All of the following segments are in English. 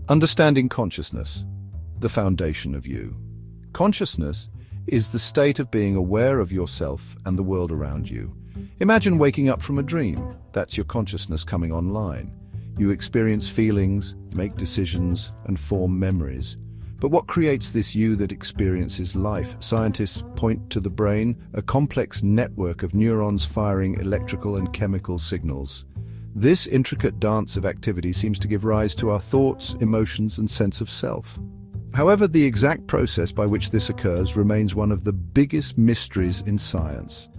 Understanding consciousness, the foundation of you. Consciousness is the state of being aware of yourself and the world around you. Imagine waking up from a dream. That's your consciousness coming online. You experience feelings, make decisions, and form memories. But what creates this you that experiences life? Scientists point to the brain, a complex network of neurons firing electrical and chemical signals. This intricate dance of activity seems to give rise to our thoughts, emotions, and sense of self. However, the exact process by which this occurs remains one of the biggest mysteries in science.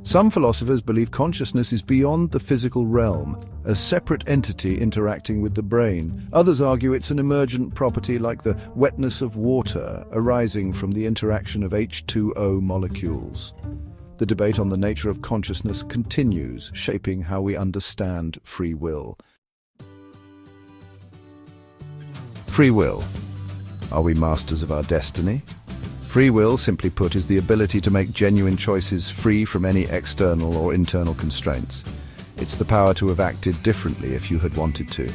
Some philosophers believe consciousness is beyond the physical realm, a separate entity interacting with the brain. Others argue it's an emergent property like the wetness of water arising from the interaction of H2O molecules. The debate on the nature of consciousness continues, shaping how we understand free will. Free will. Are we masters of our destiny? Free will, simply put, is the ability to make genuine choices free from any external or internal constraints. It's the power to have acted differently if you had wanted to.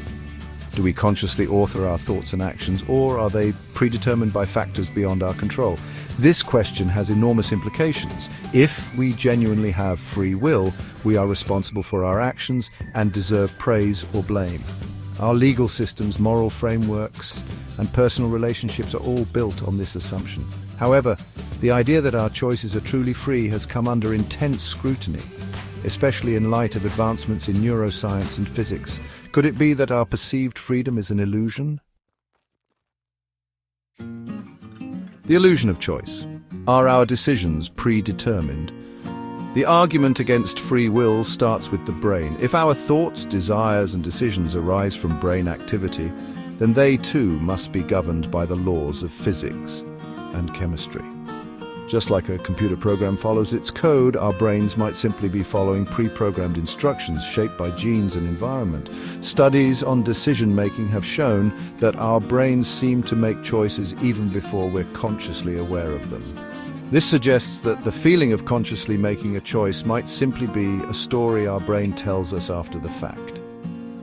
Do we consciously author our thoughts and actions, or are they predetermined by factors beyond our control? This question has enormous implications. If we genuinely have free will, we are responsible for our actions and deserve praise or blame. Our legal systems, moral frameworks, and personal relationships are all built on this assumption. However, the idea that our choices are truly free has come under intense scrutiny, especially in light of advancements in neuroscience and physics. Could it be that our perceived freedom is an illusion? The illusion of choice. Are our decisions predetermined? The argument against free will starts with the brain. If our thoughts, desires, and decisions arise from brain activity, then they too must be governed by the laws of physics and chemistry. Just like a computer program follows its code, our brains might simply be following pre-programmed instructions shaped by genes and environment. Studies on decision-making have shown that our brains seem to make choices even before we're consciously aware of them. This suggests that the feeling of consciously making a choice might simply be a story our brain tells us after the fact.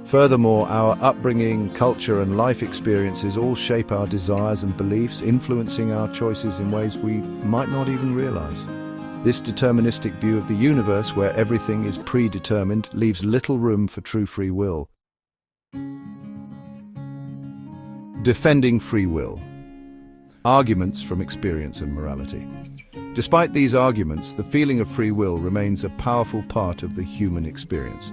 Furthermore, our upbringing, culture, and life experiences all shape our desires and beliefs, influencing our choices in ways we might not even realize. This deterministic view of the universe, where everything is predetermined, leaves little room for true free will. Defending free will. Arguments from experience and morality. Despite these arguments, the feeling of free will remains a powerful part of the human experience.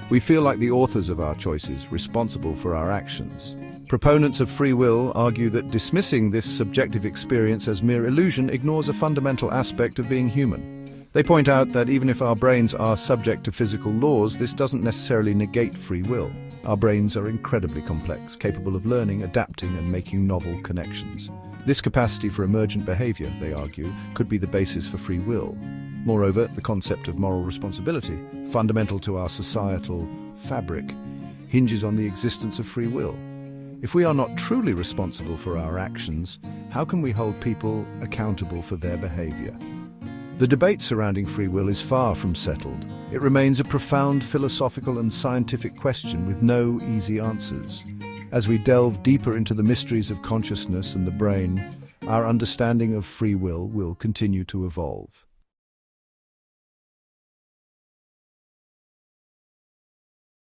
We feel like the authors of our choices, responsible for our actions. Proponents of free will argue that dismissing this subjective experience as mere illusion ignores a fundamental aspect of being human. They point out that even if our brains are subject to physical laws, this doesn't necessarily negate free will. Our brains are incredibly complex, capable of learning, adapting, and making novel connections. This capacity for emergent behavior, they argue, could be the basis for free will. Moreover, the concept of moral responsibility, fundamental to our societal fabric, hinges on the existence of free will. If we are not truly responsible for our actions, how can we hold people accountable for their behavior? The debate surrounding free will is far from settled. It remains a profound philosophical and scientific question with no easy answers. As we delve deeper into the mysteries of consciousness and the brain, our understanding of free will continue to evolve.